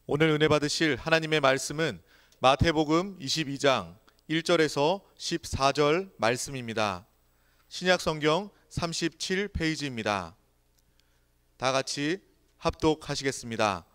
오늘 은혜 받으실 하나님의 말씀은 마태복음 22장 1절에서 14절 말씀입니다. 신약성경 37페이지입니다. 다 같이 합독하시겠습니다.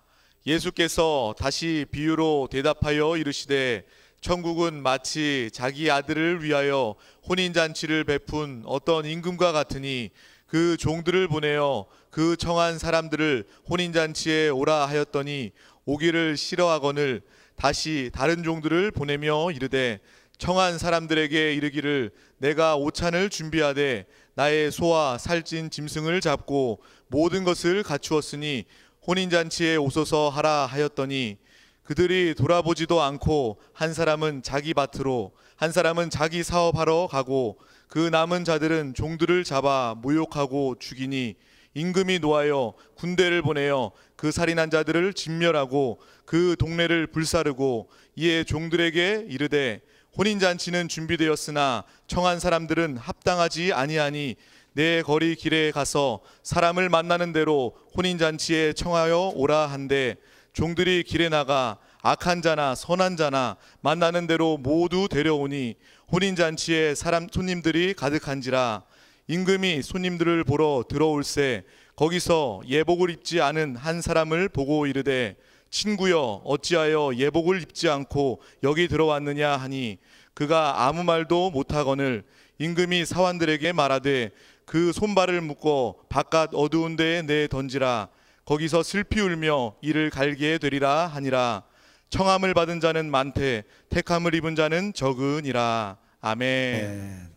예수께서 다시 비유로 대답하여 이르시되 천국은 마치 자기 아들을 위하여 혼인잔치를 베푼 어떤 임금과 같으니 그 종들을 보내어 그 청한 사람들을 혼인잔치에 오라 하였더니 오기를 싫어하거늘 다시 다른 종들을 보내며 이르되 청한 사람들에게 이르기를 내가 오찬을 준비하되 나의 소와 살찐 짐승을 잡고 모든 것을 갖추었으니 혼인잔치에 오소서 하라 하였더니 그들이 돌아보지도 않고 한 사람은 자기 밭으로 한 사람은 자기 사업하러 가고 그 남은 자들은 종들을 잡아 모욕하고 죽이니 임금이 노하여 군대를 보내어 그 살인한 자들을 진멸하고 그 동네를 불사르고 이에 종들에게 이르되 혼인잔치는 준비되었으나 청한 사람들은 합당하지 아니하니 내 거리 길에 가서 사람을 만나는 대로 혼인잔치에 청하여 오라 한데 종들이 길에 나가 악한 자나 선한 자나 만나는 대로 모두 데려오니 혼인잔치에 손님들이 가득한지라. 임금이 손님들을 보러 들어올새 거기서 예복을 입지 않은 한 사람을 보고 이르되 친구여 어찌하여 예복을 입지 않고 여기 들어왔느냐 하니 그가 아무 말도 못하거늘 임금이 사환들에게 말하되 그 손발을 묶어 바깥 어두운 데에 내 던지라. 거기서 슬피 울며 이를 갈게 되리라 하니라. 청함을 받은 자는 많되 택함을 입은 자는 적으니라. 아멘.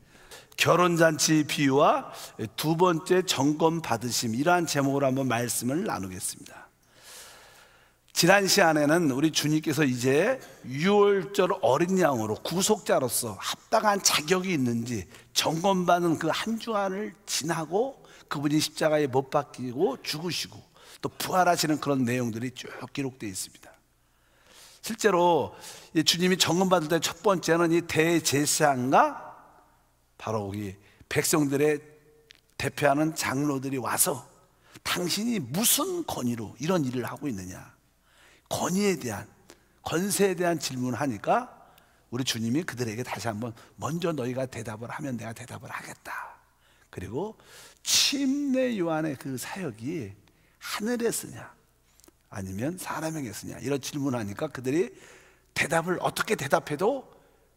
결혼잔치 비유와 두 번째 점검 받으심, 이러한 제목으로 한번 말씀을 나누겠습니다. 지난 시간에는 우리 주님께서 이제 유월절 어린 양으로 구속자로서 합당한 자격이 있는지 점검받는 그 한 주간을 지나고 그분이 십자가에 못 박히고 죽으시고 또 부활하시는 그런 내용들이 쭉 기록되어 있습니다. 실제로 주님이 점검받을 때 첫 번째는 이 대제사장과 바로 여기 백성들의 대표하는 장로들이 와서 당신이 무슨 권위로 이런 일을 하고 있느냐, 권위에 대한, 권세에 대한 질문을 하니까 우리 주님이 그들에게 다시 한번 먼저 너희가 대답을 하면 내가 대답을 하겠다. 그리고 침례 요한의 그 사역이 하늘에 쓰냐 아니면 사람에게 쓰냐 이런 질문을 하니까 그들이 대답을 어떻게 대답해도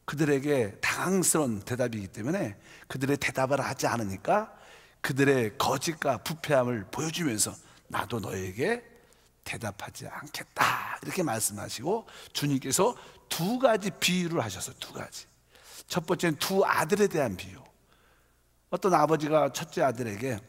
그들에게 당황스러운 대답이기 때문에 그들의 대답을 하지 않으니까 그들의 거짓과 부패함을 보여주면서 나도 너에게 대답하지 않겠다 이렇게 말씀하시고 주님께서 두 가지 비유를 하셨어요. 두 가지. 첫 번째는 두 아들에 대한 비유. 어떤 아버지가 첫째 아들에게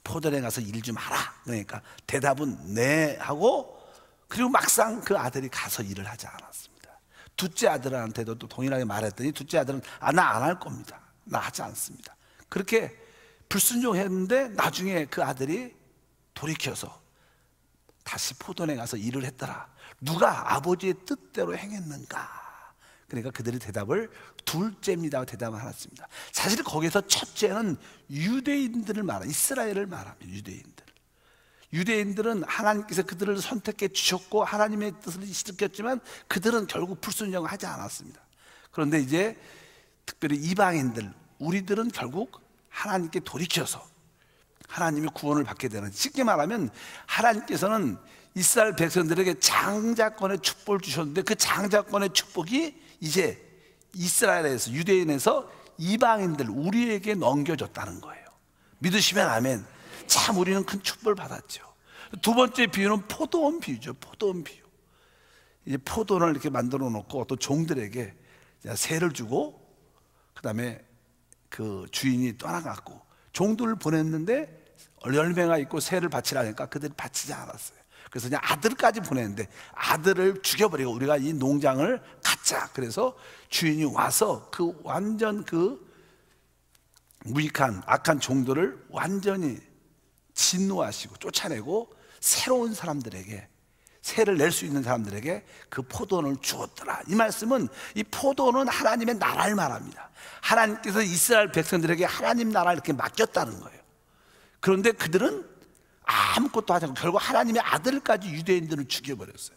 포도원에 가서 일 좀 하라. 그러니까 대답은 네 하고 그리고 막상 그 아들이 가서 일을 하지 않았습니다. 둘째 아들한테도 또 동일하게 말했더니 둘째 아들은 나 안 할 겁니다. 나 하지 않습니다. 그렇게 불순종했는데 나중에 그 아들이 돌이켜서 다시 포도원에 가서 일을 했더라. 누가 아버지의 뜻대로 행했는가? 그러니까 그들이 대답을 둘째입니다 대답을 하였습니다. 사실 거기서 첫째는 유대인들을 말합니다. 이스라엘을 말합니다. 유대인들은 하나님께서 그들을 선택해 주셨고 하나님의 뜻을 지켰지만 그들은 결국 불순종을 하지 않았습니다. 그런데 이제 특별히 이방인들, 우리들은 결국 하나님께 돌이켜서 하나님의 구원을 받게 되는, 쉽게 말하면 하나님께서는 이스라엘 백성들에게 장자권의 축복을 주셨는데 그 장자권의 축복이 이제 이스라엘에서, 유대인에서 이방인들, 우리에게 넘겨졌다는 거예요. 믿으시면 아멘. 참 우리는 큰 축복을 받았죠. 두 번째 비유는 포도원 비유죠. 포도원 비유. 이제 포도원을 이렇게 만들어 놓고 또 종들에게 세를 주고 그 다음에 그 주인이 떠나갔고 종들을 보냈는데 열매가 있고 세를 바치라니까 그들이 바치지 않았어요. 그래서 그냥 아들까지 보냈는데 아들을 죽여버리고 우리가 이 농장을 갖자. 그래서 주인이 와서 그 완전 그 무익한 악한 종들을 완전히 진노하시고 쫓아내고 새로운 사람들에게, 세를 낼 수 있는 사람들에게 그 포도원을 주었더라. 이 말씀은 이 포도원은 하나님의 나라를 말합니다. 하나님께서 이스라엘 백성들에게 하나님 나라를 이렇게 맡겼다는 거예요. 그런데 그들은 아무것도 하지 않고 결국 하나님의 아들까지 유대인들을 죽여버렸어요.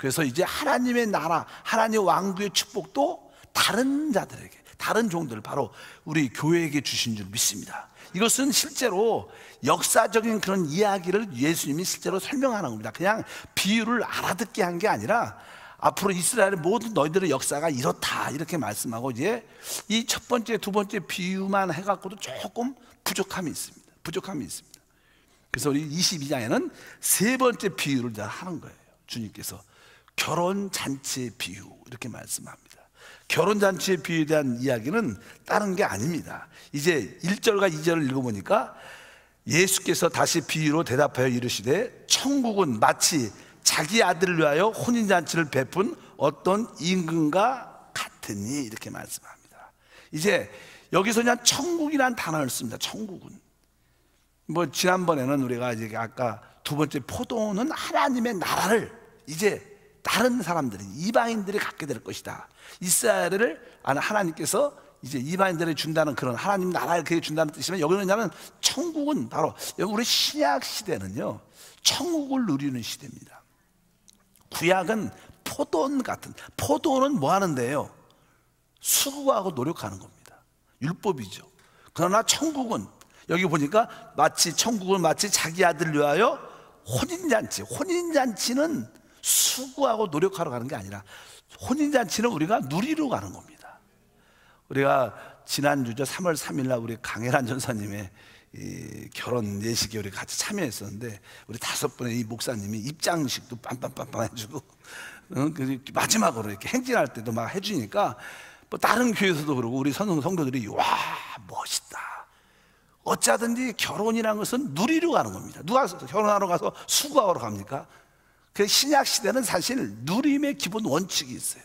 그래서 이제 하나님의 나라, 하나님의 왕국의 축복도 다른 자들에게, 다른 종들, 바로 우리 교회에게 주신 줄 믿습니다. 이것은 실제로 역사적인 그런 이야기를 예수님이 실제로 설명하는 겁니다. 그냥 비유를 알아듣게 한 게 아니라 앞으로 이스라엘의 모든 너희들의 역사가 이렇다 이렇게 말씀하고, 이제 이 첫 번째, 두 번째 비유만 해갖고도 조금 부족함이 있습니다. 그래서 우리 22장에는 세 번째 비유를 다 하는 거예요. 주님께서 결혼잔치의 비유 이렇게 말씀합니다. 결혼잔치의 비유에 대한 이야기는 다른 게 아닙니다. 이제 1절과 2절을 읽어보니까 예수께서 다시 비유로 대답하여 이르시되 천국은 마치 자기 아들을 위하여 혼인잔치를 베푼 어떤 임금과 같으니 이렇게 말씀합니다. 이제 여기서 그냥 천국이라는 단어를 씁니다. 천국은 뭐 지난번에는 우리가 이제 아까 두 번째 포도는 하나님의 나라를 이제 다른 사람들이, 이방인들이 갖게 될 것이다. 이스라엘을 하나님께서 이제 이방인들에게 준다는 그런 하나님 나라를 그에게 준다는 뜻이면, 여기는 그냥 천국은 바로 우리 신약 시대는요 천국을 누리는 시대입니다. 구약은 포도원 같은, 포도원은 뭐 하는데요? 수고하고 노력하는 겁니다. 율법이죠. 그러나 천국은 여기 보니까 천국은 마치 자기 아들을 위하여 혼인잔치, 혼인잔치는 수고하고 노력하러 가는 게 아니라 혼인잔치는 우리가 누리러 가는 겁니다. 우리가 지난주죠 3월 3일 날 우리 강혜란 전사님의 이 결혼 예식에 우리 같이 참여했었는데, 우리 5분의 이 목사님이 입장식도 빰빰빰빰 해주고 마지막으로 이렇게 행진할 때도 막 해주니까, 뭐 다른 교회에서도 그러고 우리 성도들이 와 멋있다. 어쩌든지 결혼이라는 것은 누리러 가는 겁니다. 누가 결혼하러 가서 수고하러 갑니까? 그 신약 시대는 사실 누림의 기본 원칙이 있어요.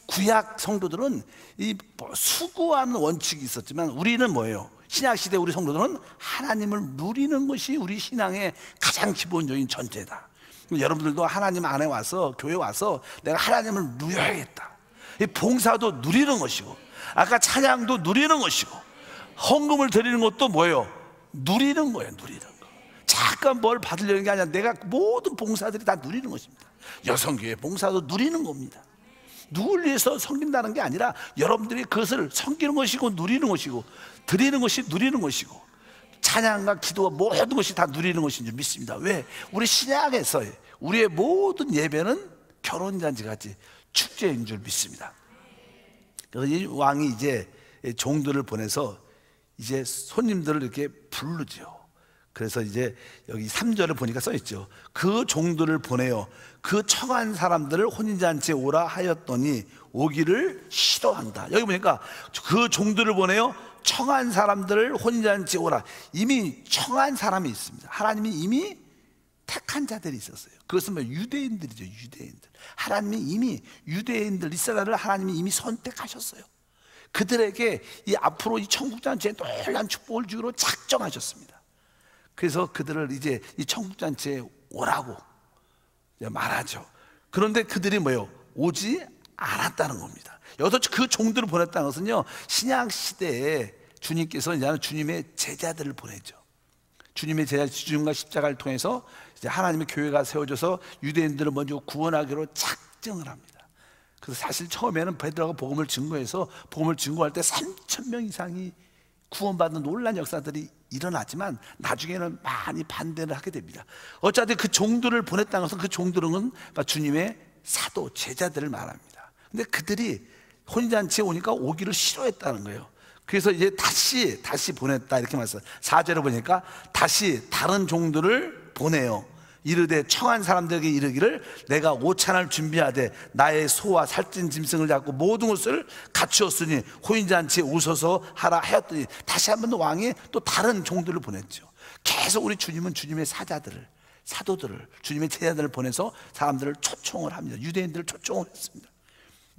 구약 성도들은 이 수고하는 원칙이 있었지만, 우리는 뭐예요? 신약 시대 우리 성도들은 하나님을 누리는 것이 우리 신앙의 가장 기본적인 전제다. 여러분들도 하나님 안에 와서, 교회 와서 내가 하나님을 누려야겠다. 이 봉사도 누리는 것이고, 아까 찬양도 누리는 것이고, 헌금을 드리는 것도 뭐예요? 누리는 거예요. 누리는 거. 잠깐 뭘 받으려는 게 아니라 내가 모든 봉사들이 다 누리는 것입니다. 여성교회 봉사도 누리는 겁니다. 누굴 위해서 섬긴다는 게 아니라 여러분들이 그것을 섬기는 것이고 누리는 것이고, 드리는 것이 누리는 것이고, 찬양과 기도와 모든 것이 다 누리는 것인 줄 믿습니다. 왜? 우리 신약에서 우리의 모든 예배는 결혼잔치같이 축제인 줄 믿습니다. 그래서 이 왕이 이제 종들을 보내서 이제 손님들을 이렇게 부르죠. 그래서 이제 여기 3절을 보니까 써있죠. 그 종들을 보내어 그 청한 사람들을 혼인잔치에 오라 하였더니 오기를 싫어한다. 여기 보니까 그 종들을 보내어 청한 사람들을 혼인잔치에 오라. 이미 청한 사람이 있습니다. 하나님이 이미 택한 자들이 있었어요. 그것은 뭐 유대인들이죠. 유대인들. 하나님이 이미 유대인들, 이스라엘을 하나님이 이미 선택하셨어요. 그들에게 이 앞으로 이 천국잔치에 놀란 축복을 주기로 작정하셨습니다. 그래서 그들을 이제 이 천국잔치에 오라고 말하죠. 그런데 그들이 뭐예요? 오지 않았다는 겁니다. 여기서 그 종들을 보냈다는 것은요, 신약 시대에 주님께서 이제 주님의 제자들을 보내죠. 주님의 제자, 주님과 십자가를 통해서 이제 하나님의 교회가 세워져서 유대인들을 먼저 구원하기로 작정을 합니다. 그래서 사실 처음에는 베드로가 복음을 증거해서, 복음을 증거할 때 3,000명 이상이 구원받는 놀란 역사들이 일어나지만 나중에는 많이 반대를 하게 됩니다. 어차피 그 종들을 보냈다는 것은 그 종들은 주님의 사도, 제자들을 말합니다. 근데 그들이 혼인잔치에 오니까 오기를 싫어했다는 거예요. 그래서 이제 다시 보냈다 이렇게 말씀해요. 4절에 보니까 다시 다른 종들을 보내요. 이르되 청한 사람들에게 이르기를 내가 오찬을 준비하되 나의 소와 살찐 짐승을 잡고 모든 것을 갖추었으니 혼인잔치에 오소서 하라 하였더니, 다시 한번 왕이 또 다른 종들을 보냈죠. 계속 우리 주님은 주님의 사자들을, 사도들을, 주님의 제자들을 보내서 사람들을 초청을 합니다. 유대인들을 초청을 했습니다.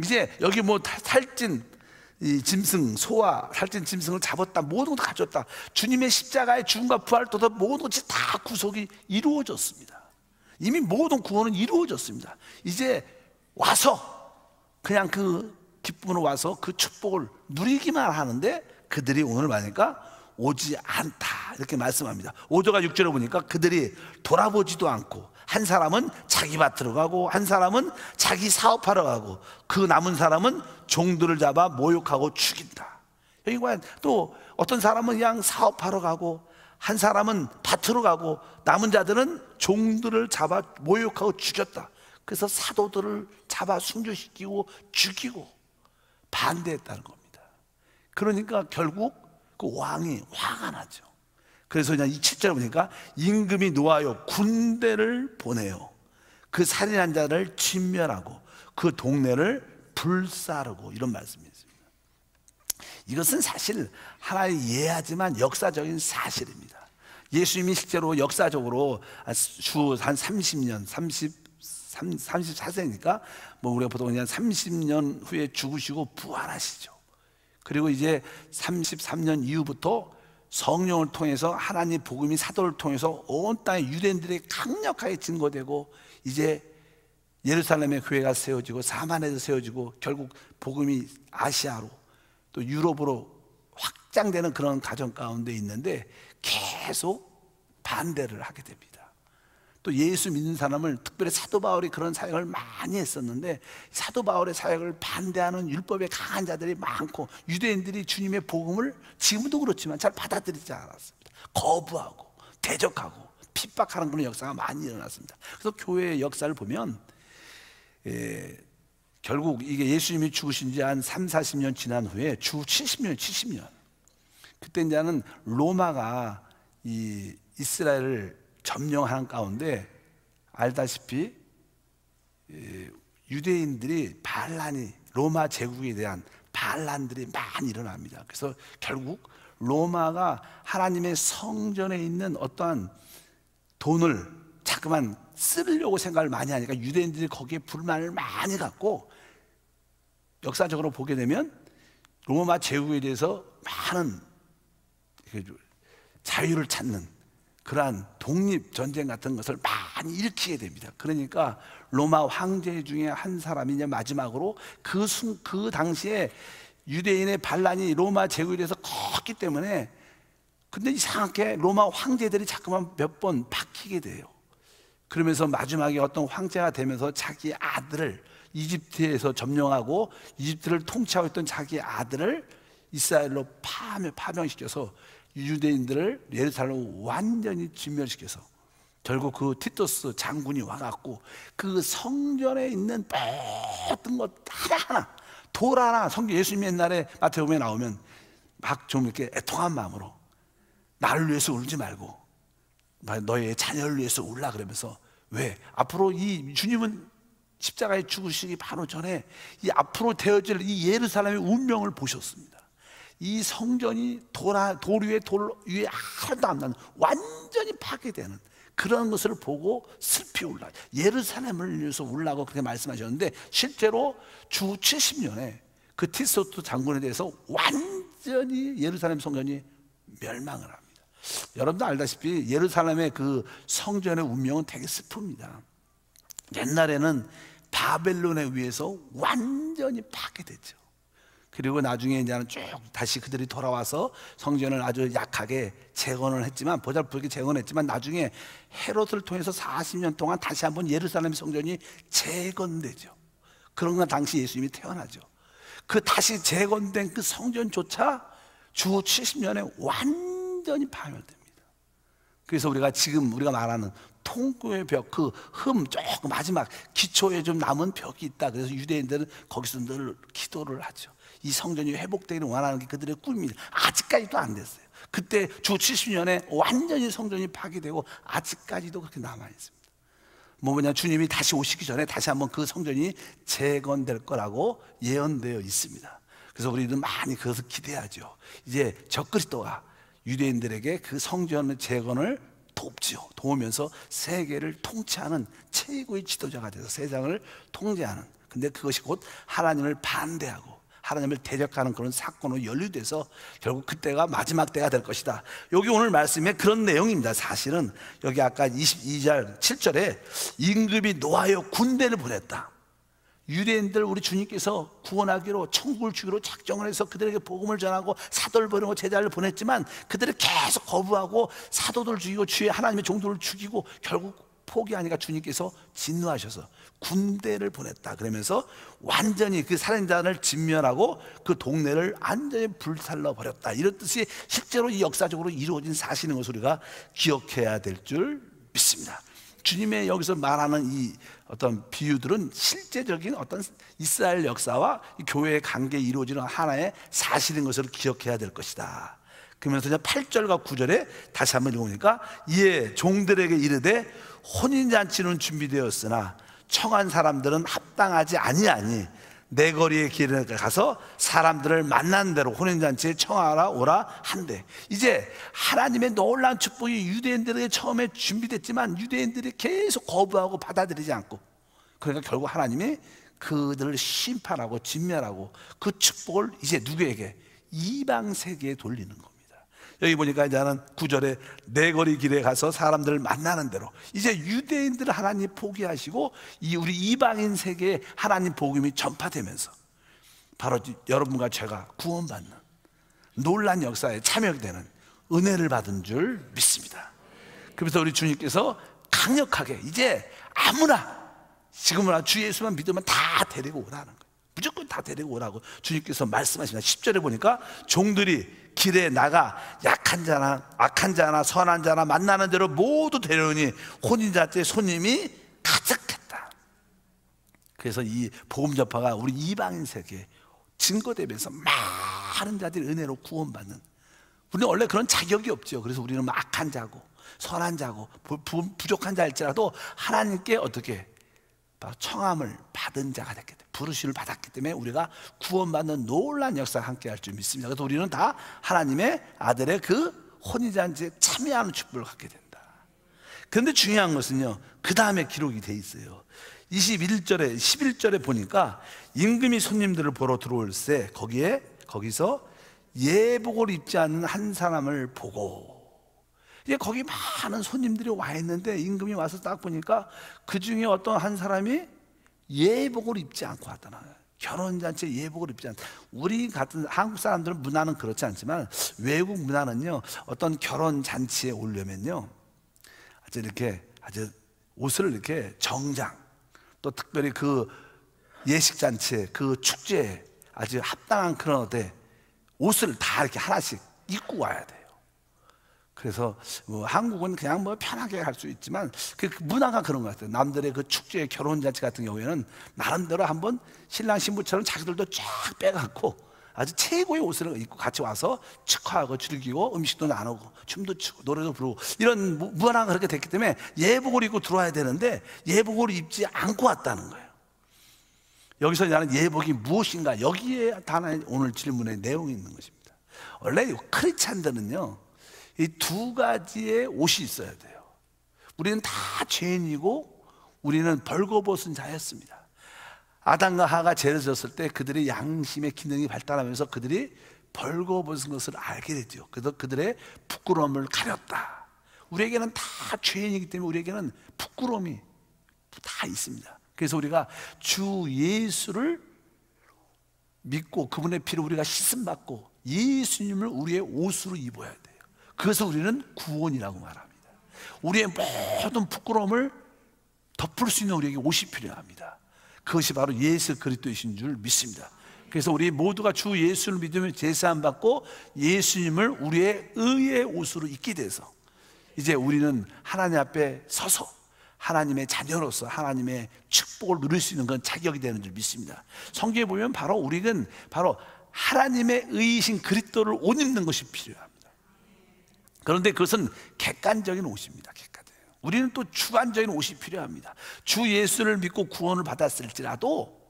이제 여기 뭐 살찐 이 짐승, 소와 살찐 짐승을 잡았다, 모든 것을 가졌다. 주님의 십자가의 죽음과 부활을 통해서 모든 것이 다 구속이 이루어졌습니다. 이미 모든 구원은 이루어졌습니다. 이제 와서 그냥 그 기쁨으로 와서 그 축복을 누리기만 하는데, 그들이 오늘 말하니까 오지 않다 이렇게 말씀합니다. 5절과 6절에 보니까 그들이 돌아보지도 않고 한 사람은 자기 밭으로 가고 한 사람은 자기 사업하러 가고 그 남은 사람은 종들을 잡아 모욕하고 죽인다. 여기 보면 또 어떤 사람은 그냥 사업하러 가고 한 사람은 밭으로 가고 남은 자들은 종들을 잡아 모욕하고 죽였다. 그래서 사도들을 잡아 순교시키고 죽이고 반대했다는 겁니다. 그러니까 결국 그 왕이 화가 나죠. 그래서 그냥 이 7절에 보니까 임금이 노하여 군대를 보내요. 그 살인한 자를 진멸하고 그 동네를 불사르고, 이런 말씀이 있습니다. 이것은 사실 하나의 예하지만 역사적인 사실입니다. 예수님이 실제로 역사적으로 주 한 30년, 34세니까 뭐 우리가 보통 그냥 30년 후에 죽으시고 부활하시죠. 그리고 이제 33년 이후부터 성령을 통해서 하나님 복음이 사도를 통해서 온 땅에 유대인들이 강력하게 증거되고 이제 예루살렘의 교회가 세워지고 사마리아에서 세워지고 결국 복음이 아시아로 또 유럽으로 확장되는 그런 과정 가운데 있는데 계속 반대를 하게 됩니다. 또 예수 믿는 사람을, 특별히 사도 바울이 그런 사역을 많이 했었는데 사도 바울의 사역을 반대하는 율법에 강한 자들이 많고 유대인들이 주님의 복음을 지금도 그렇지만 잘 받아들이지 않았습니다. 거부하고 대적하고 핍박하는 그런 역사가 많이 일어났습니다. 그래서 교회의 역사를 보면 결국 이게 예수님이 죽으신 지 한 3, 40년 지난 후에 주 70년 그때 이제는 로마가 이 이스라엘을 점령하는 가운데 알다시피 유대인들이 반란이, 로마 제국에 대한 반란들이 많이 일어납니다. 그래서 결국 로마가 하나님의 성전에 있는 어떠한 돈을 자꾸만 쓰려고 생각을 많이 하니까 유대인들이 거기에 불만을 많이 갖고 역사적으로 보게 되면 로마 제국에 대해서 많은 자유를 찾는 그러한 독립전쟁 같은 것을 많이 일으키게 됩니다. 그러니까 로마 황제 중에 한 사람이 이제 마지막으로 그 당시에 유대인의 반란이 로마 제국에 대해서 컸기 때문에, 근데 이상하게 로마 황제들이 자꾸만 몇 번 바뀌게 돼요. 그러면서 마지막에 어떤 황제가 되면서 자기 아들을 이집트에서 점령하고 이집트를 통치하고 있던 자기 아들을 이스라엘로 파병시켜서 유대인들을 예루살렘을 완전히 진멸시켜서 결국 그 티토스 장군이 와갖고 그 성전에 있는 모든 것 하나하나, 돌 하나, 성경 예수님 옛날에 마태복음에 나오면 막 좀 이렇게 애통한 마음으로 나를 위해서 울지 말고 너의 자녀를 위해서 울라 그러면서, 왜? 앞으로 이 주님은 십자가에 죽으시기 바로 전에 이 앞으로 되어질 이 예루살렘의 운명을 보셨습니다. 이 성전이 돌 위에 하나도 안 나는 완전히 파괴되는 그런 것을 보고 슬피 울라, 예루살렘을 위해서 울라고 그렇게 말씀하셨는데, 실제로 주 70년에 그 티소트 장군에 대해서 완전히 예루살렘 성전이 멸망을 합니다. 여러분도 알다시피 예루살렘의 그 성전의 운명은 되게 슬픕니다. 옛날에는 바벨론에 의해서 완전히 파괴됐죠. 그리고 나중에 이제는 쭉 다시 그들이 돌아와서 성전을 아주 약하게 재건을 했지만, 보잘것없게 재건했지만, 나중에 헤롯을 통해서 40년 동안 다시 한번 예루살렘 성전이 재건되죠. 그런 건 당시 예수님이 태어나죠. 그 다시 재건된 그 성전조차 주 70년에 완전히 파멸됩니다. 그래서 지금 우리가 말하는 통고의 벽, 그 조금 마지막 기초에 좀 남은 벽이 있다. 그래서 유대인들은 거기서 늘 기도를 하죠. 이 성전이 회복되기를 원하는 게 그들의 꿈입니다. 아직까지도 안 됐어요. 그때 주 70년에 완전히 성전이 파괴되고 아직까지도 그렇게 남아 있습니다. 뭐냐, 주님이 다시 오시기 전에 다시 한번 그 성전이 재건될 거라고 예언되어 있습니다. 그래서 우리는 많이 그것을 기대하죠. 이제 적그리스도가 유대인들에게 그 성전의 재건을 도우면서 세계를 통치하는 최고의 지도자가 돼서 세상을 통제하는, 근데 그것이 곧 하나님을 반대하고 하나님을 대적하는 그런 사건으로 연루돼서 결국 그때가 마지막 때가 될 것이다. 여기 오늘 말씀에 그런 내용입니다. 사실은 여기 아까 22절 7절에 임금이 노하여 군대를 보냈다. 유대인들 우리 주님께서 구원하기로, 천국을 주기로 작정을 해서 그들에게 복음을 전하고 사도를 보내고 제자를 보냈지만 그들이 계속 거부하고 사도들 죽이고 주의 하나님의 종들을 죽이고 결국 포기하니까 주님께서 진노하셔서 군대를 보냈다. 그러면서 완전히 그 살인자를 진멸하고 그 동네를 완전히 불살라 버렸다. 이런 뜻이 실제로 이 역사적으로 이루어진 사실인 것을 우리가 기억해야 될 줄 믿습니다. 주님의 여기서 말하는 이 어떤 비유들은 실제적인 어떤 이스라엘 역사와 이 교회의 관계에 이루어지는 하나의 사실인 것을 기억해야 될 것이다. 그러면서 이제 8절과 9절에 다시 한번 읽어보니까 이에 종들에게 이르되 혼인잔치는 준비되었으나 청한 사람들은 합당하지 아니하니 내 거리의 길에 가서 사람들을 만난 대로 혼인잔치에 청하라 오라 한대. 이제 하나님의 놀라운 축복이 유대인들에게 처음에 준비됐지만 유대인들이 계속 거부하고 받아들이지 않고, 그러니까 결국 하나님이 그들을 심판하고 진멸하고 그 축복을 이제 누구에게? 이방 세계에 돌리는 겁니다. 여기 보니까 이제는 9절에 내 거리 길에 가서 사람들을 만나는 대로, 이제 유대인들을 하나님 포기하시고 이 우리 이방인 세계에 하나님 복음이 전파되면서 바로 여러분과 제가 구원받는 놀란 역사에 참여되는 은혜를 받은 줄 믿습니다. 그래서 우리 주님께서 강력하게 이제 아무나 지금은 주 예수만 믿으면 다 데리고 오라는 거예요. 무조건 다 데리고 오라고 주님께서 말씀하십니다. 10절에 보니까 종들이 길에 나가 약한 자나 악한 자나 선한 자나 만나는 대로 모두 데려오니 혼인잔치에 손님이 가득했다. 그래서 이 복음 전파가 우리 이방인 세계에 증거되면서 많은 자들이 은혜로 구원받는, 우리는 원래 그런 자격이 없죠. 그래서 우리는 악한 자고 선한 자고 부족한 자일지라도 하나님께 어떻게 바로 청함을 받은 자가 됐기 때문에, 부르심을 받았기 때문에 우리가 구원받는 놀라운 역사가 함께 할 줄 믿습니다. 그래서 우리는 다 하나님의 아들의 그 혼인잔치에 참여하는 축복을 갖게 된다. 그런데 중요한 것은요, 그 다음에 기록이 돼 있어요. 21절에 11절에 보니까 임금이 손님들을 보러 들어올 때 거기서 예복을 입지 않는 한 사람을 보고, 이제 거기 많은 손님들이 와 있는데 임금이 와서 딱 보니까 그 중에 어떤 한 사람이 예복을 입지 않고 왔다는 거예요. 결혼잔치에 예복을 입지 않다. 우리 같은 한국 사람들은 문화는 그렇지 않지만 외국 문화는요, 어떤 결혼잔치에 오려면요 아주 옷을 이렇게 정장, 또 특별히 그 예식잔치에 그 축제에 아주 합당한 그런 옷을 다 이렇게 하나씩 입고 와야 돼요. 그래서 한국은 그냥 편하게 할 수 있지만 그 문화가 그런 것 같아요. 남들의 그 축제 결혼잔치 같은 경우에는 나름대로 한번 신랑 신부처럼 자기들도 쫙 빼갖고 아주 최고의 옷을 입고 같이 와서 축하하고 즐기고 음식도 나누고 춤도 추고 노래도 부르고 이런 문화가 그렇게 됐기 때문에 예복을 입고 들어와야 되는데 예복을 입지 않고 왔다는 거예요. 여기서 나는 예복이 무엇인가, 여기에 하나의 오늘 질문의 내용이 있는 것입니다. 원래 크리스찬들은요 이 두 가지의 옷이 있어야 돼요. 우리는 다 죄인이고 우리는 벌거벗은 자였습니다. 아담과 하가 죄를 지었을 때 그들의 양심의 기능이 발달하면서 그들이 벌거벗은 것을 알게 됐죠. 그래서 그들의 부끄러움을 가렸다. 우리에게는 다 죄인이기 때문에 우리에게는 부끄러움이 다 있습니다. 그래서 우리가 주 예수를 믿고 그분의 피로 우리가 씻음받고 예수님을 우리의 옷으로 입어야 돼요. 그래서 우리는 구원이라고 말합니다. 우리의 모든 부끄러움을 덮을 수 있는 우리에게 옷이 필요합니다. 그것이 바로 예수 그리스도이신 줄 믿습니다. 그래서 우리 모두가 주 예수를 믿으며 제사함 받고 예수님을 우리의 의의 옷으로 입게 돼서 이제 우리는 하나님 앞에 서서 하나님의 자녀로서 하나님의 축복을 누릴 수 있는 건 자격이 되는 줄 믿습니다. 성경에 보면 바로 우리는 바로 하나님의 의이신 그리스도를 옷 입는 것이 필요합니다. 그런데 그것은 객관적인 옷입니다. 우리는 또 주관적인 옷이 필요합니다. 주 예수를 믿고 구원을 받았을지라도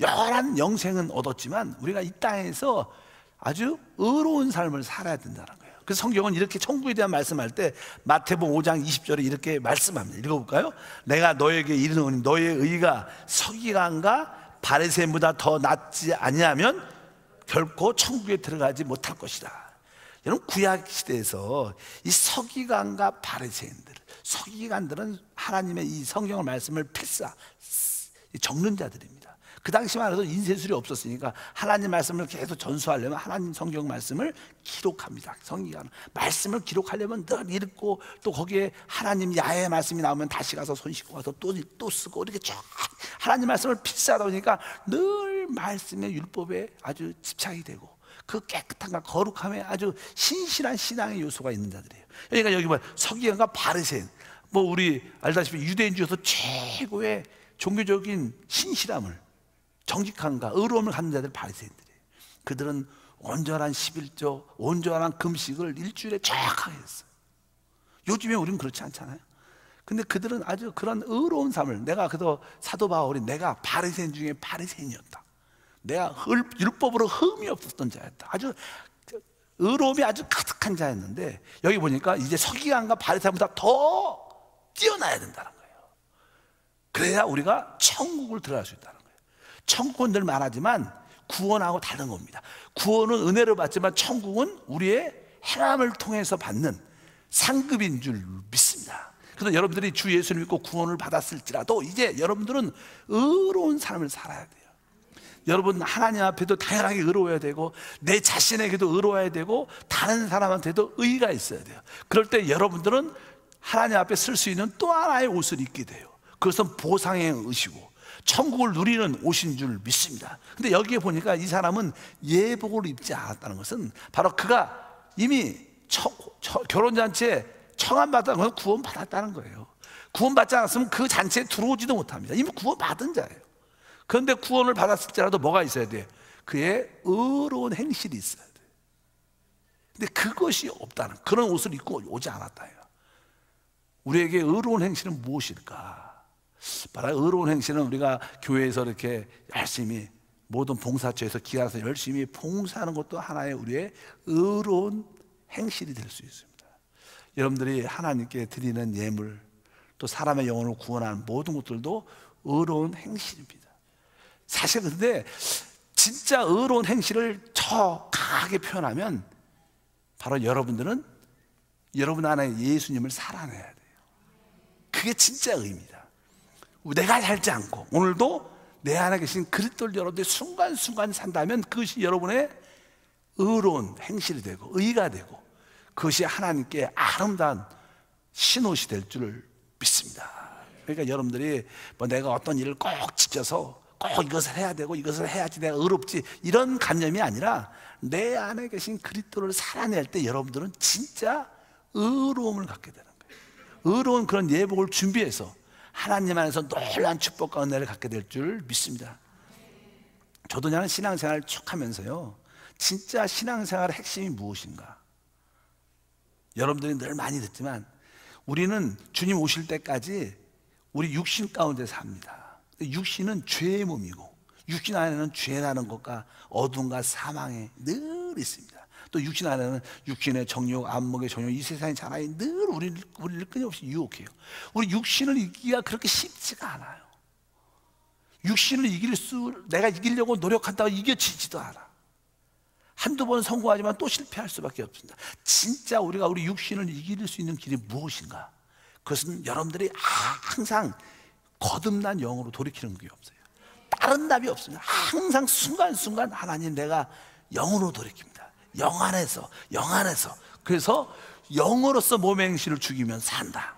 영원한 영생은 얻었지만 우리가 이 땅에서 아주 의로운 삶을 살아야 된다는 거예요. 그래서 성경은 이렇게 천국에 대한 말씀할 때 마태복음 5장 20절에 이렇게 말씀합니다. 읽어볼까요? 내가 너에게 이르노니 너의 의가 서기관과 바리새인보다 더 낫지 아니하면 결코 천국에 들어가지 못할 것이다. 여러분, 구약 시대에서 이 서기관과 바리새인들, 서기관들은 하나님의 이 성경의 말씀을 적는 자들입니다. 그 당시만 해도 인쇄술이 없었으니까 하나님 말씀을 계속 전수하려면 하나님 성경 말씀을 기록합니다. 성기관 말씀을 기록하려면 늘 읽고, 또 거기에 하나님 야훼 말씀이 나오면 다시 가서 손 씻고 가서 또 쓰고, 이렇게 쫙 하나님 말씀을 필사하다 보니까 늘 말씀의 율법에 아주 집착이 되고, 그 깨끗함과 거룩함에 아주 신실한 신앙의 요소가 있는 자들이에요. 그러니까 여기 뭐 서기관과 바리새인, 뭐 우리 알다시피 유대인 중에서 최고의 종교적인 신실함을, 정직함과 의로움을 갖는 자들 바리새인들이에요. 그들은 온전한 11조, 온전한 금식을 일주일에 정확하게 했어요. 요즘에 우리는 그렇지 않잖아요. 근데 그들은 아주 그런 의로운 삶을, 내가 그도 사도 바울이 내가 바리새인 중에 바리새인이었다, 내가 율법으로 흠이 없었던 자였다, 아주 의로움이 아주 가득한 자였는데, 여기 보니까 이제 서기관과 바리새인보다 더 뛰어나야 된다는 거예요. 그래야 우리가 천국을 들어갈 수 있다는 거예요. 천국은 늘 말하지만 구원하고 다른 겁니다. 구원은 은혜로 받지만 천국은 우리의 행함을 통해서 받는 상급인 줄 믿습니다. 그래서 여러분들이 주 예수를 믿고 구원을 받았을지라도 이제 여러분들은 의로운 삶을 살아야 돼요. 여러분 하나님 앞에도 당연하게 의로워야 되고, 내 자신에게도 의로워야 되고, 다른 사람한테도 의의가 있어야 돼요. 그럴 때 여러분들은 하나님 앞에 쓸 수 있는 또 하나의 옷을 입게 돼요. 그것은 보상의 의시고 천국을 누리는 옷인 줄 믿습니다. 근데 여기에 보니까 이 사람은 예복을 입지 않았다는 것은 바로 그가 이미 결혼잔치에 청함받았다는 것은 구원받았다는 거예요. 구원받지 않았으면 그 잔치에 들어오지도 못합니다. 이미 구원받은 자예요. 그런데 구원을 받았을지라도 뭐가 있어야 돼요? 그의 의로운 행실이 있어야 돼요. 근데 그것이 없다는, 그런 옷을 입고 오지 않았다. 우리에게 의로운 행실은 무엇일까? 바로 의로운 행실은 우리가 교회에서 이렇게 열심히 모든 봉사처에서 기하서 열심히 봉사하는 것도 하나의 우리의 의로운 행실이 될 수 있습니다. 여러분들이 하나님께 드리는 예물, 또 사람의 영혼을 구원하는 모든 것들도 의로운 행실입니다. 사실 근데 진짜 의로운 행실을 더 강하게 표현하면 바로 여러분들은 여러분 안에 예수님을 살아내야 돼요. 그게 진짜 의미입니다. 내가 살지 않고 오늘도 내 안에 계신 그리스도를 여러분들이 순간순간 산다면 그것이 여러분의 의로운 행실이 되고 의가 되고, 그것이 하나님께 아름다운 신옷이 될 줄을 믿습니다. 그러니까 여러분들이 뭐 내가 어떤 일을 꼭 지켜서 꼭 이것을 해야 되고 이것을 해야지 내가 의롭지, 이런 관념이 아니라 내 안에 계신 그리스도를 살아낼 때 여러분들은 진짜 의로움을 갖게 되는 거예요. 의로운 그런 예복을 준비해서 하나님 안에서 놀라운 축복과 은혜를 갖게 될 줄 믿습니다. 저도 그냥 신앙생활을 쭉 하면서요, 진짜 신앙생활의 핵심이 무엇인가? 여러분들이 늘 많이 듣지만 우리는 주님 오실 때까지 우리 육신 가운데 삽니다. 육신은 죄의 몸이고, 육신 안에는 죄라는 것과 어둠과 사망이 늘 있습니다. 또 육신 안에는 육신의 정욕, 안목의 정욕, 이 세상의 자랑이 늘 우리를 끊임없이 유혹해요. 우리 육신을 이기기가 그렇게 쉽지가 않아요. 육신을 내가 이기려고 노력한다고 이겨지지도 않아. 한두 번 성공하지만 또 실패할 수밖에 없습니다. 진짜 우리가 우리 육신을 이길 수 있는 길이 무엇인가? 그것은 여러분들이 항상 거듭난 영으로 돌이키는 게 없어요. 다른 답이 없습니다. 항상 순간순간 하나님, 내가 영으로 돌이킵니다. 영 안에서. 그래서 영으로서 몸의 행실을 죽이면 산다.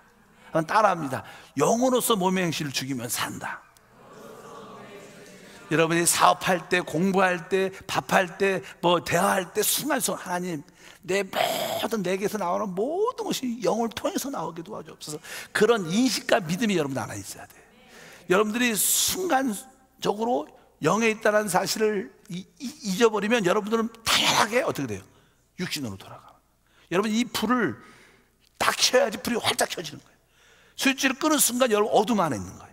따라합니다. 영으로서 몸의 행실을 죽이면 산다. 여러분이 사업할 때, 공부할 때, 밥할 때, 뭐 대화할 때 순간순간 하나님, 내 모든 내게서 나오는 모든 것이 영을 통해서 나오게 도와주옵소서. 그런 인식과 믿음이 여러분 안에 있어야 돼요. 여러분들이 순간적으로 영에 있다는 사실을 잊어버리면 여러분들은 당연하게 어떻게 돼요? 육신으로 돌아가. 여러분 이 불을 딱 켜야지 불이 활짝 켜지는 거예요. 스위치를 끄는 순간 여러분 어둠 안에 있는 거예요.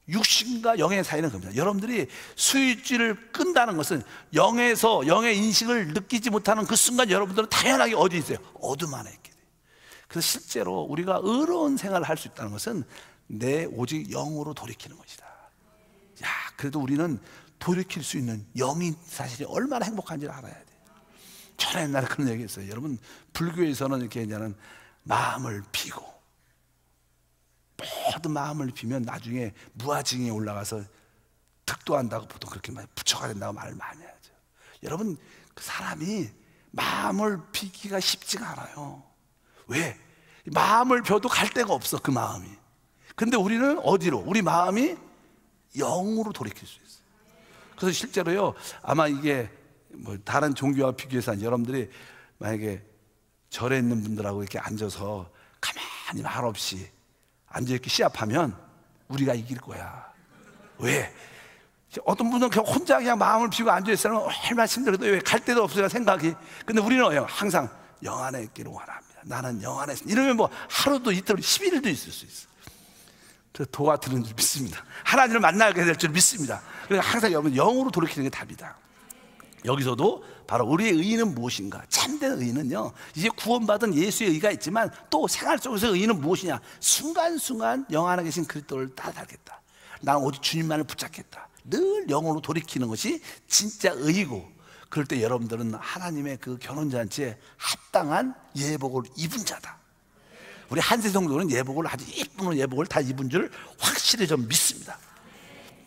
육신과 영의 사이는 겁니다. 여러분들이 스위치를 끈다는 것은 영에서 영의 인식을 느끼지 못하는 그 순간 여러분들은 당연하게 어디 있어요? 어둠 안에 있게 돼요. 그래서 실제로 우리가 의로운 생활을 할 수 있다는 것은 내 오직 영으로 돌이키는 것이다. 야, 그래도 우리는 돌이킬 수 있는 영인 사실이 얼마나 행복한지를 알아야 돼요. 저는 옛날에 그런 얘기 했어요. 여러분 불교에서는 이렇게 이제는 마음을 비고 모든 마음을 비면 나중에 무아징에 올라가서 득도한다고 보통 그렇게 많이 부처가 된다고 말을 많이 하죠. 여러분, 그 사람이 마음을 비기가 쉽지가 않아요. 왜? 마음을 벼도 갈 데가 없어, 그 마음이. 근데 우리는 어디로? 우리 마음이 영으로 돌이킬 수 있어요. 그래서 실제로요, 아마 이게 뭐 다른 종교와 비교해서 여러분들이 만약에 절에 있는 분들하고 이렇게 앉아서 가만히 말 없이 앉아있게 시합하면 우리가 이길 거야. 왜? 어떤 분은 그냥 혼자 그냥 마음을 비우고 앉아있으면 얼마나 힘들어도 왜 갈 데도 없어요, 생각이. 근데 우리는 항상 영 안에 있기를 원합니다. 나는 영 안에 있습니다. 이러면 뭐 하루도 이틀도 10일도 있을 수 있어요. 그래서 도가 드는 줄 믿습니다. 하나님을 만나게 될 줄 믿습니다. 그러니까 항상 여러분 영으로 돌이키는 게 답이다. 여기서도 바로 우리의 의의는 무엇인가? 참된 의의는요, 이제 구원받은 예수의 의의가 있지만 또 생활 속에서 의의는 무엇이냐? 순간순간 영 안에 계신 그리스도를 따라가겠다. 나는 오직 주님만을 붙잡겠다. 늘 영으로 돌이키는 것이 진짜 의의고, 그럴 때 여러분들은 하나님의 그 결혼잔치에 합당한 예복을 입은 자다. 우리 한세 성도는 예복을 아주 예쁜 예복을 다 입은 줄 확실히 좀 믿습니다.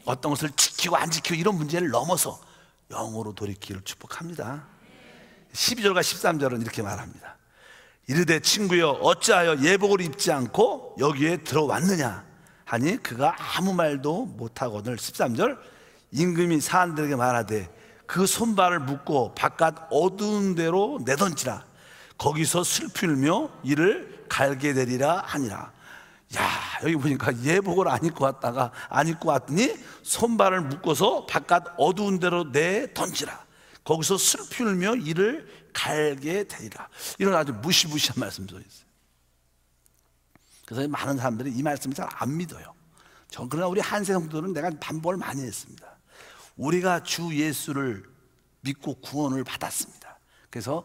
어떤 것을 지키고 안 지키고 이런 문제를 넘어서 영으로 돌이키기를 축복합니다. 12절과 13절은 이렇게 말합니다. 이르되 친구여 어찌하여 예복을 입지 않고 여기에 들어왔느냐 하니 그가 아무 말도 못하거늘. 13절 임금이 사람들에게 말하되 그 손발을 묶고 바깥 어두운 데로 내던지라. 거기서 슬피 울며 이를 갈게 되리라 하니라. 야, 여기 보니까 예복을 안 입고 왔다가 안 입고 왔더니 손발을 묶어서 바깥 어두운 데로 내던지라. 거기서 슬피 울며 이를 갈게 되리라. 이런 아주 무시무시한 말씀 써 있어요. 그래서 많은 사람들이 이 말씀을 잘 안 믿어요. 그러나 우리 한세 성도들은 내가 반복을 많이 했습니다. 우리가 주 예수를 믿고 구원을 받았습니다. 그래서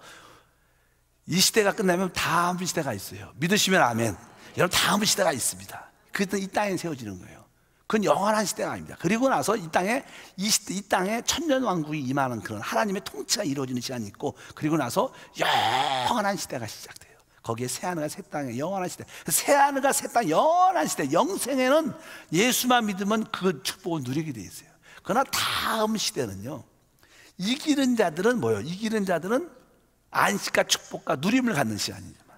이 시대가 끝나면 다음 시대가 있어요. 믿으시면 아멘. 여러분, 다음 시대가 있습니다. 그때 이 땅에 세워지는 거예요. 그건 영원한 시대가 아닙니다. 그리고 나서 이 땅에 이 땅에 천년 왕국이 임하는 그런 하나님의 통치가 이루어지는 시간이 있고, 그리고 나서 영원한 시대가 시작돼요. 거기에 새하늘과 새 땅의 영원한 시대, 새하늘과 새 땅 영원한 시대, 영생에는 예수만 믿으면 그 축복을 누리게 돼 있어요. 그러나 다음 시대는요, 이기는 자들은 뭐예요? 이기는 자들은 안식과 축복과 누림을 갖는 시간이지만,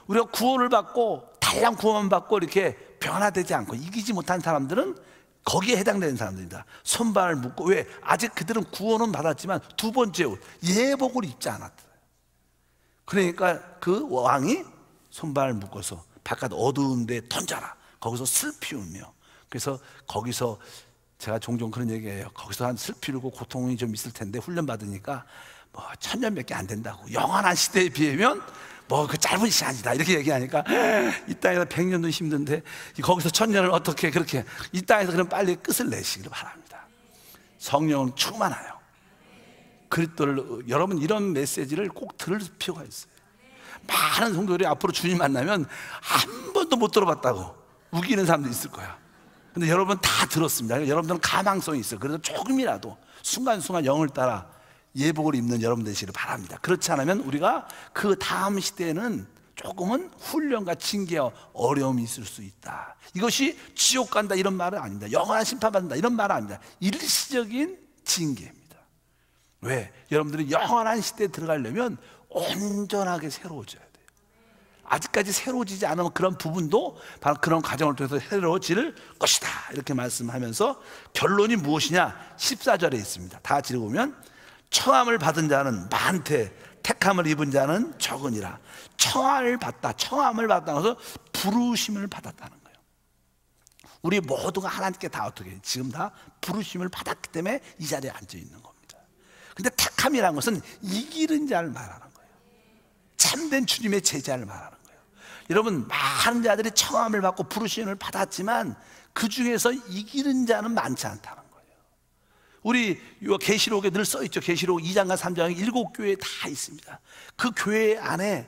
우리가 구원을 받고 달랑 구원만 받고 이렇게 변화되지 않고 이기지 못한 사람들은 거기에 해당되는 사람들입니다. 손발을 묶고, 왜? 아직 그들은 구원은 받았지만 두 번째 옷, 예복을 입지 않았다. 그러니까 그 왕이 손발을 묶어서 바깥 어두운 데 던져라. 거기서 슬피 울며. 그래서 거기서 제가 종종 그런 얘기해요. 거기서 한 슬피 울고 고통이 좀 있을 텐데 훈련 받으니까 뭐 1000년밖에 안 된다고. 영원한 시대에 비하면 뭐 그 짧은 시간이다 이렇게 얘기하니까, 이 땅에서 100년도 힘든데 거기서 1000년을 어떻게 그렇게, 이 땅에서 그럼 빨리 끝을 내시기를 바랍니다. 성령은 충만하여 그리스도를, 여러분 이런 메시지를 꼭 들을 필요가 있어요. 많은 성도들이 앞으로 주님 만나면 한 번도 못 들어봤다고 우기는 사람도 있을 거야. 근데 여러분 다 들었습니다. 여러분들은 가망성이 있어요. 그래서 조금이라도 순간순간 영을 따라 예복을 입는 여러분 되시기를 바랍니다. 그렇지 않으면 우리가 그 다음 시대에는 조금은 훈련과 징계와 어려움이 있을 수 있다. 이것이 지옥 간다 이런 말은 아닙니다. 영원한 심판받는다 이런 말은 아닙니다. 일시적인 징계입니다. 왜? 여러분들이 영원한 시대에 들어가려면 온전하게 새로워져야 돼요. 아직까지 새로워지지 않은 그런 부분도 바로 그런 과정을 통해서 새로워질 것이다 이렇게 말씀하면서 결론이 무엇이냐? 14절에 있습니다. 다 같이 읽으면 청함을 받은 자는 많되 택함을 입은 자는 적으니라. 청함을 받다, 청함을 받다 해서 부르심을 받았다는 거예요. 우리 모두가 하나님께 다 어떻게 지금 다 부르심을 받았기 때문에 이 자리에 앉아 있는 겁니다. 근데 택함이라는 것은 이기는 자를 말하는 거예요. 참된 주님의 제자를 말하는 거예요. 여러분, 많은 자들이 청함을 받고 부르심을 받았지만 그 중에서 이기는 자는 많지 않다는 거예요. 우리 계시록에 늘 써있죠. 계시록 2장과 3장에 7교회에 다 있습니다. 그 교회 안에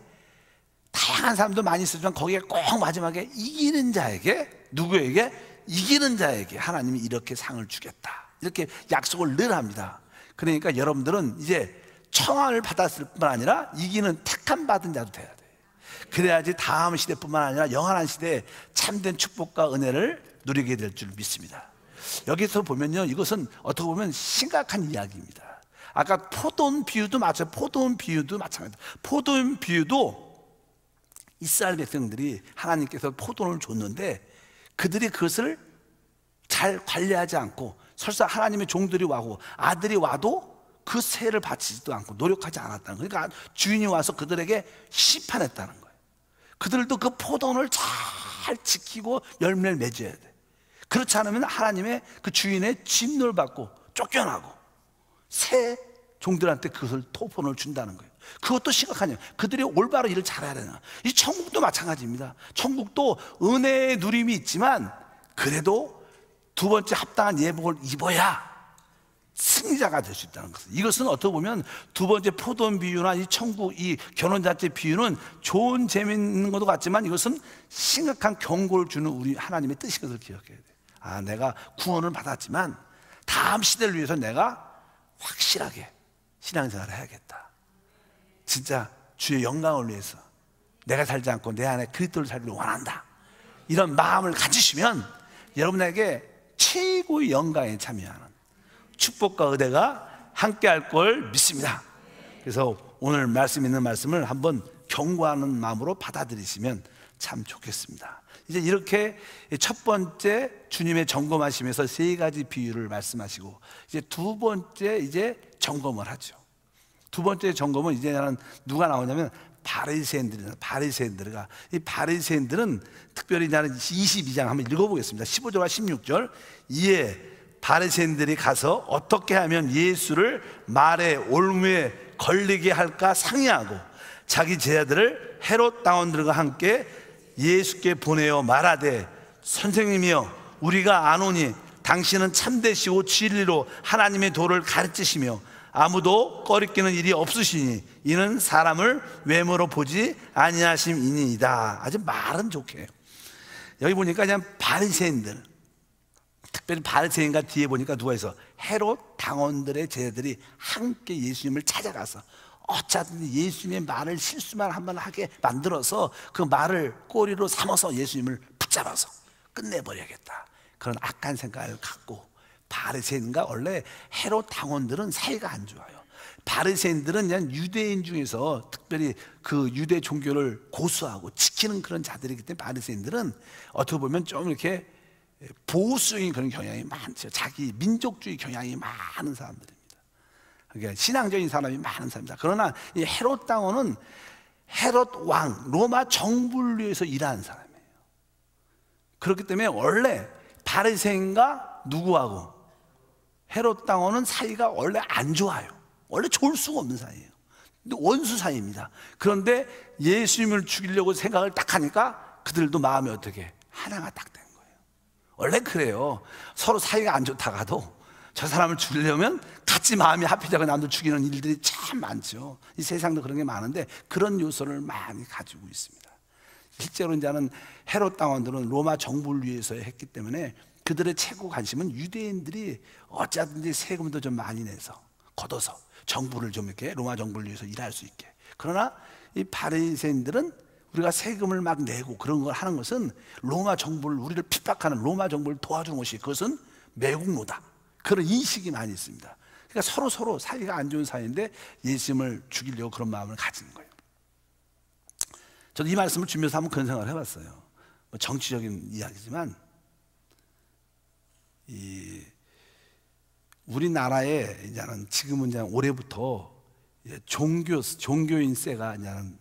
다양한 사람도 많이 있었지만 거기에 꼭 마지막에 이기는 자에게, 누구에게? 이기는 자에게 하나님이 이렇게 상을 주겠다 이렇게 약속을 늘 합니다. 그러니까 여러분들은 이제 청함을 받았을 뿐 아니라 이기는 택함 받은 자도 돼야 돼요. 그래야지 다음 시대뿐만 아니라 영원한 시대에 참된 축복과 은혜를 누리게 될 줄 믿습니다. 여기서 보면요, 이것은 어떻게 보면 심각한 이야기입니다. 아까 포도원 비유도 맞아요. 포도원 비유도 마찬가지입니다. 포도원 비유도 이스라엘 백성들이 하나님께서 포도원을 줬는데 그들이 그것을 잘 관리하지 않고, 설사 하나님의 종들이 와고 아들이 와도 그 세를 바치지도 않고 노력하지 않았다는 거예요. 그러니까 주인이 와서 그들에게 심판했다는 거예요. 그들도 그 포도원을 잘 지키고 열매를 맺어야 돼. 그렇지 않으면 하나님의 그 주인의 진노를 받고 쫓겨나고 새 종들한테 그것을 토폰을 준다는 거예요. 그것도 심각하냐. 그들이 올바로 일을 잘해야 되나. 이 천국도 마찬가지입니다. 천국도 은혜의 누림이 있지만 그래도 두 번째 합당한 예복을 입어야 승리자가 될 수 있다는 것을. 이것은 어떻게 보면 두 번째 포도원 비유나 이 천국 이 결혼잔치 비유는 좋은 재미있는 것도 같지만 이것은 심각한 경고를 주는 우리 하나님의 뜻인 것을 기억해야 돼. 아, 내가 구원을 받았지만 다음 시대를 위해서 내가 확실하게 신앙생활을 해야겠다. 진짜 주의 영광을 위해서 내가 살지 않고 내 안에 그리스도를 살기를 원한다. 이런 마음을 가지시면 여러분에게 최고의 영광에 참여하는 축복과 은혜가 함께할 걸 믿습니다. 그래서 오늘 말씀 있는 말씀을 한번 경고하는 마음으로 받아들이시면 참 좋겠습니다. 이제 이렇게 첫 번째 주님의 점검하시면서 세 가지 비유를 말씀하시고 이제 두 번째 이제 점검을 하죠. 두 번째 점검은 이제는 누가 나오냐면 바리새인들이나 바리새인들가, 이 바리새인들은 특별히 나는 22장 한번 읽어보겠습니다. 15절과 16절. 이에 바리새인들이 가서 어떻게 하면 예수를 말의 올무에 걸리게 할까 상의하고 자기 제자들을 헤롯 당원들과 함께 예수께 보내어 말하되 선생님이여 우리가 아노니 당신은 참되시고 진리로 하나님의 도를 가르치시며 아무도 꺼리끼는 일이 없으시니 이는 사람을 외모로 보지 아니하심이니이다. 아주 말은 좋게 해요. 여기 보니까 그냥 바리새인들, 특별히 바리새인과 뒤에 보니까 누가 있어? 헤롯 당원들의 제자들이 함께 예수님을 찾아가서 어쩌든지 예수님의 말을 실수만 한번 하게 만들어서 그 말을 꼬리로 삼아서 예수님을 붙잡아서 끝내버려야겠다. 그런 악한 생각을 갖고, 바리새인과 원래 헤롯 당원들은 사이가 안 좋아요. 바리새인들은 그냥 유대인 중에서 특별히 그 유대 종교를 고수하고 지키는 그런 자들이기 때문에 바리새인들은 어떻게 보면 좀 이렇게 보수적인 그런 경향이 많죠. 자기 민족주의 경향이 많은 사람들입니다. 그러니까 신앙적인 사람이 많은 사람입니다. 그러나 이 헤롯 당원은 헤롯 왕, 로마 정부를 위해서 일하는 사람이에요. 그렇기 때문에 원래 바리새인과 누구하고 헤롯 당원은 사이가 원래 안 좋아요. 원래 좋을 수가 없는 사이예요. 근데 원수 사이입니다. 그런데 예수님을 죽이려고 생각을 딱 하니까 그들도 마음이 어떻게 하나가 딱 된 거예요. 원래 그래요. 서로 사이가 안 좋다가도 저 사람을 죽이려면 같이 마음이 합해져서 남들 죽이는 일들이 참 많죠. 이 세상도 그런 게 많은데 그런 요소를 많이 가지고 있습니다. 실제로 이제는 헤롯 당원들은 로마 정부를 위해서 했기 때문에 그들의 최고 관심은 유대인들이 어쩌든지 세금도 좀 많이 내서 걷어서 정부를 좀 이렇게 로마 정부를 위해서 일할 수 있게. 그러나 이 바리새인들은 우리가 세금을 막 내고 그런 걸 하는 것은 로마 정부를, 우리를 핍박하는 로마 정부를 도와주는 것이, 그것은 매국노다. 그런 인식이 많이 있습니다. 그러니까 서로 사이가 안 좋은 사이인데 예수님을 죽이려고 그런 마음을 가지는 거예요. 저도 이 말씀을 주면서 한번 그런 생각을 해봤어요. 뭐 정치적인 이야기지만 우리나라에 이제는 지금은 이제 올해부터 종교인 세가 이제는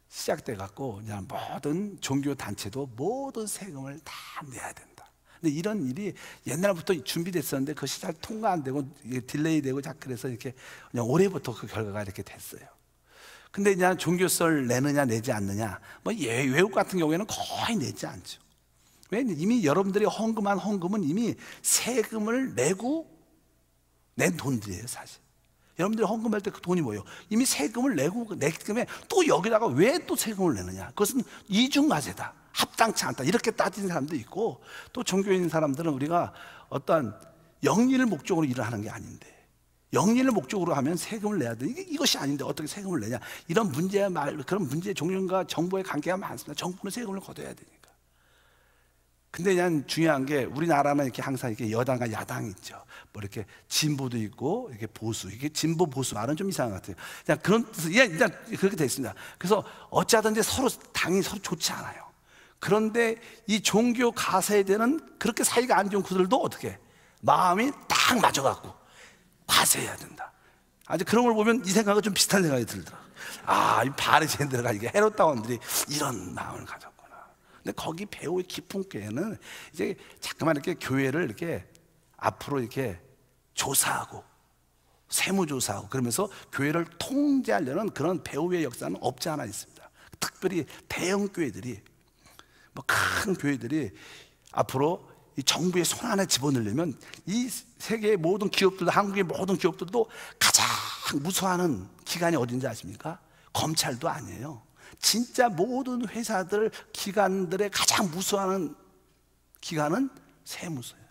시작돼 갖고 이제 모든 종교 단체도 모든 세금을 다 내야 된다. 근데 이런 일이 옛날부터 준비됐었는데 그것이 잘 통과 안 되고 딜레이되고 자 그래서 이렇게 그냥 올해부터 그 결과가 이렇게 됐어요. 근데 이제 종교세를 내느냐 내지 않느냐, 뭐 외국 같은 경우에는 거의 내지 않죠. 왜? 이미 여러분들이 헌금한 헌금은 이미 세금을 내고 낸 돈들이에요, 사실. 여러분들이 헌금할 때 그 돈이 뭐예요? 이미 세금을 내고 냈기 때문에 또 여기다가 왜 또 세금을 내느냐? 그것은 이중과세다, 합당치 않다, 이렇게 따지는 사람도 있고, 또 종교인 사람들은 우리가 어떠한 영리를 목적으로 일을 하는 게 아닌데 영리를 목적으로 하면 세금을 내야 돼. 이것이 아닌데 어떻게 세금을 내냐? 이런 문제야 그런 문제 종류가 정부의 관계가 많습니다. 정부는 세금을 걷어야 되니까. 근데 그냥 중요한 게 우리나라는 이렇게 항상 이렇게 여당과 야당이 있죠. 뭐 이렇게 진보도 있고 이렇게 보수. 이게 진보 보수 말은 좀 이상한 것 같아요. 그냥 그런 뜻, 일단 그렇게 돼 있습니다. 그래서 어찌하든지 서로 당이 서로 좋지 않아요. 그런데 이 종교 가세에 대한 그렇게 사이가 안 좋은 그들도 어떻게 마음이 딱 맞아갖고 과세해야 된다. 아주 그런 걸 보면 이 생각은 좀 비슷한 생각이 들더라고요. 아, 이 바리새인들과 이게 헤롯 당원들이 이런 마음을 가졌구나. 근데 거기 배우의 깊은 교회는 이제 자꾸만 이렇게 교회를 이렇게 앞으로 이렇게 조사하고 세무조사하고 그러면서 교회를 통제하려는 그런 배우의 역사는 없지 않아 있습니다. 특별히 대형 교회들이 뭐 큰 교회들이 앞으로 이 정부의 손 안에 집어넣으려면 이 세계의 모든 기업들도 한국의 모든 기업들도 가장 무서워하는 기관이 어딘지 아십니까? 검찰도 아니에요. 진짜 모든 회사들 기관들의 가장 무서워하는 기관은 세무서예요.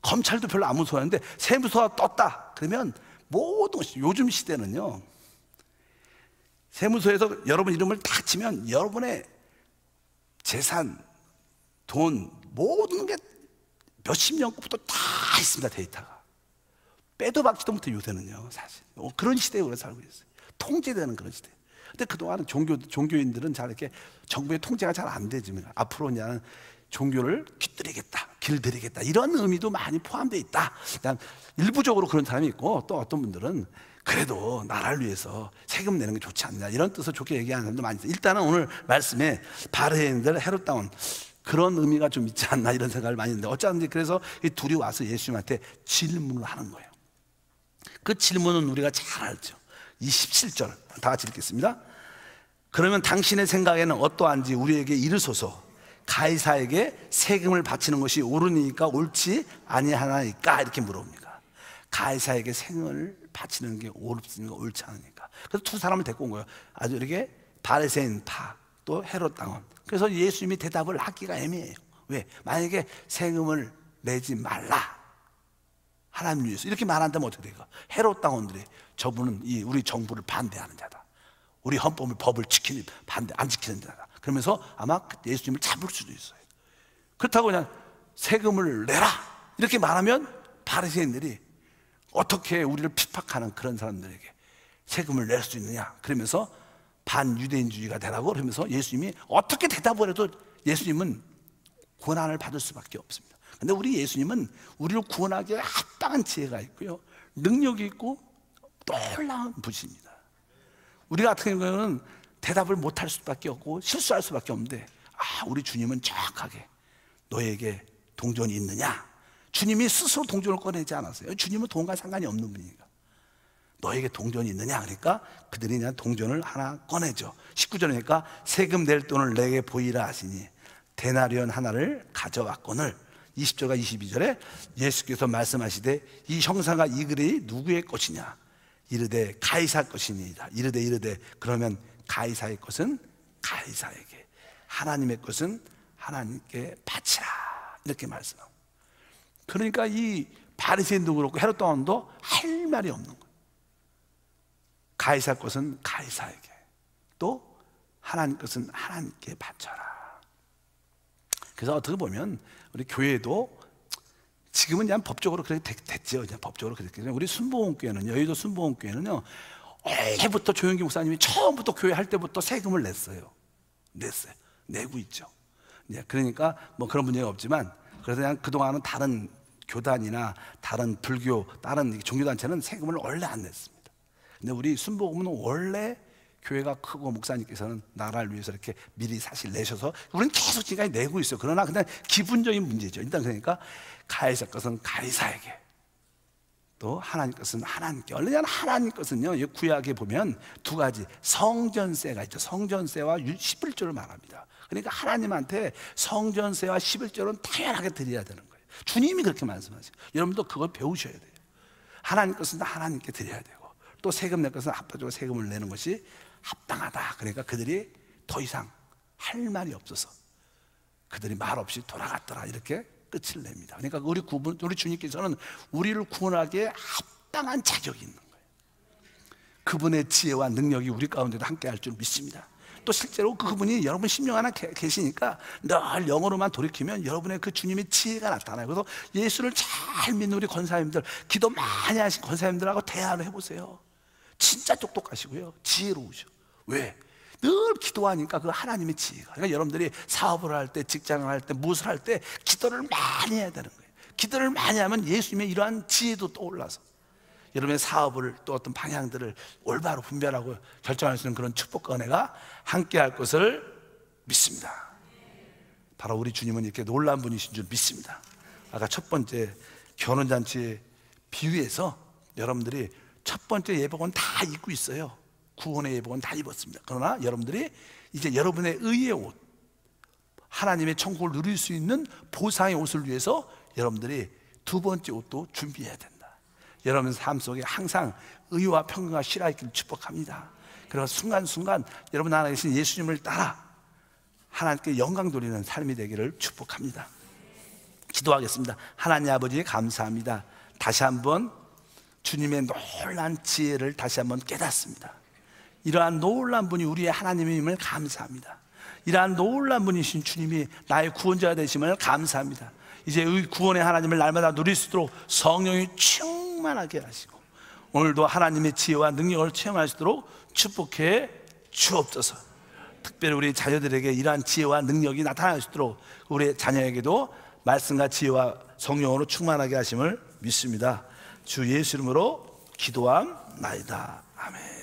검찰도 별로 안 무서워하는데 세무서가 떴다 그러면 모든 것이 요즘 시대는요 세무서에서 여러분 이름을 딱 치면 여러분의 재산, 돈 모든 게 몇십 년 것부터 다 있습니다. 데이터가 빼도 박지도 못해 요새는요 사실 그런 시대에 우리가 살고 있어요. 통제되는 그런 시대. 근데 그동안은 종교인들은 잘 이렇게 정부의 통제가 잘 안 되지만 앞으로 그냥 종교를 길들이겠다 이런 의미도 많이 포함되어 있다. 일단 일부적으로 그런 사람이 있고 또 어떤 분들은 그래도 나라를 위해서 세금 내는 게 좋지 않냐 이런 뜻을 좋게 얘기하는 사람도 많이 있어요. 일단은 오늘 말씀에 바리새인들 헤롯 당원 그런 의미가 좀 있지 않나 이런 생각을 많이 했는데 어쩌든지 그래서 이 둘이 와서 예수님한테 질문을 하는 거예요. 그 질문은 우리가 잘 알죠. 27절 다 같이 읽겠습니다. 그러면 당신의 생각에는 어떠한지 우리에게 이르소서. 가이사에게 세금을 바치는 것이 옳으니까 옳지 아니하나이까 이렇게 물어봅니다. 가이사에게 세금을 바치는 게 옳습니까 옳지 않으니까. 그래서 두 사람을 데리고 온 거예요. 아주 이렇게 바리새인 파 또 헤롯 당원. 그래서 예수님이 대답을 하기가 애매해요. 왜? 만약에 세금을 내지 말라 하나님 위해서 이렇게 말한다면 어떻게 될까? 헤롯 당원들이 저분은 우리 정부를 반대하는 자다. 우리 헌법을 법을 안 지키는 자다. 그러면서 아마 예수님을 잡을 수도 있어요. 그렇다고 그냥 세금을 내라 이렇게 말하면 바리새인들이 어떻게 우리를 핍박하는 그런 사람들에게 세금을 낼 수 있느냐 그러면서 반유대인주의가 되라고 그러면서 예수님이 어떻게 대답을 해도 예수님은 고난을 받을 수밖에 없습니다. 근데 우리 예수님은 우리를 구원하기에 합당한 지혜가 있고요 능력이 있고 놀라운 분이십니다. 우리 같은 경우는 대답을 못할 수밖에 없고 실수할 수밖에 없는데 우리 주님은 정확하게 너에게 동전이 있느냐 주님이 스스로 동전을 꺼내지 않았어요. 주님은 돈과 상관이 없는 분이니까 너에게 동전이 있느냐 그러니까 그들이 그냥 동전을 하나 꺼내죠. 19절이니까 세금 낼 돈을 내게 보이라 하시니 데나리온 하나를 가져왔거늘 20절과 22절에 예수께서 말씀하시되 이 형상과 이 글이 누구의 것이냐 이르되 가이사 것이니이다. 이르되 그러면 가이사의 것은 가이사에게 하나님의 것은 하나님께 바치라 이렇게 말씀하고 그러니까 이 바리새인도 그렇고 헤롯 당원도 할 말이 없는 거예요. 가이사 것은 가이사에게 또 하나님 것은 하나님께 바쳐라. 그래서 어떻게 보면 우리 교회도 지금은 그냥 법적으로 그렇게 됐죠. 그냥 법적으로 그렇게 됐죠. 우리 순복음교회는 여의도 순복음교회는요 올해부터 조영기 목사님이 처음부터 교회 할 때부터 세금을 내고 있죠. 그러니까 뭐 그런 문제가 없지만 그래서 그냥 그동안은 다른 교단이나 다른 불교 다른 종교단체는 세금을 원래 안 냈습니다. 근데 우리 순복음은 원래 교회가 크고 목사님께서는 나라를 위해서 이렇게 미리 사실 내셔서 우리는 계속 지금까지 내고 있어요. 그러나 그냥 기분적인 문제죠. 일단 그러니까 가이사 것은 가이사에게 또 하나님 것은 하나님께. 원래 하나님 것은요 구약에 보면 두 가지 성전세가 있죠. 성전세와 11조를 말합니다. 그러니까 하나님한테 성전세와 11조는 당연하게 드려야 되는 거예요. 주님이 그렇게 말씀하세요. 여러분도 그걸 배우셔야 돼요. 하나님 것은 하나님께 드려야 되고 또 세금 낼 것은 합법적으로 세금을 내는 것이 합당하다. 그러니까 그들이 더 이상 할 말이 없어서 그들이 말 없이 돌아갔더라 이렇게 끝을 냅니다. 그러니까 우리 주님께서는 우리를 구원하기에 합당한 자격이 있는 거예요. 그분의 지혜와 능력이 우리 가운데도 함께 할 줄 믿습니다. 또 실제로 그분이 여러분 심령 안에 계시니까 늘 영어로만 돌이키면 여러분의 그 주님의 지혜가 나타나요. 그래서 예수를 잘 믿는 우리 권사님들, 기도 많이 하신 권사님들하고 대화를 해보세요. 진짜 똑똑하시고요, 지혜로우셔. 왜? 늘 기도하니까 그 하나님의 지혜가. 그러니까 여러분들이 사업을 할 때, 직장을 할 때, 무엇을 할 때 기도를 많이 해야 되는 거예요. 기도를 많이 하면 예수님의 이러한 지혜도 떠올라서 여러분의 사업을, 또 어떤 방향들을 올바로 분별하고 결정할 수 있는 그런 축복과 은혜가 함께 할 것을 믿습니다. 바로 우리 주님은 이렇게 놀라운 분이신 줄 믿습니다. 아까 첫 번째 결혼잔치의 비유에서 여러분들이 첫 번째 예복은 다 입고 있어요. 구원의 예복은 다 입었습니다. 그러나 여러분들이 이제 여러분의 의의 옷, 하나님의 천국을 누릴 수 있는 보상의 옷을 위해서 여러분들이 두 번째 옷도 준비해야 된다. 여러분 삶 속에 항상 의와 평강과 실화 있기를 축복합니다. 그리고 순간순간 여러분 안에 계신 예수님을 따라 하나님께 영광 돌리는 삶이 되기를 축복합니다. 기도하겠습니다. 하나님 아버지 감사합니다. 다시 한번 주님의 놀라운 지혜를 다시 한번 깨닫습니다. 이러한 놀라운 분이 우리의 하나님임을 감사합니다. 이러한 놀라운 분이신 주님이 나의 구원자가 되심을 감사합니다. 이제 의 구원의 하나님을 날마다 누릴 수 있도록 성령이 충만하게 하시고 오늘도 하나님의 지혜와 능력을 체험할 수 있도록 축복해 주옵소서. 특별히 우리 자녀들에게 이러한 지혜와 능력이 나타날 수 있도록 우리 자녀에게도 말씀과 지혜와 성령으로 충만하게 하심을 믿습니다. 주 예수 이름으로 기도함나이다. 아멘.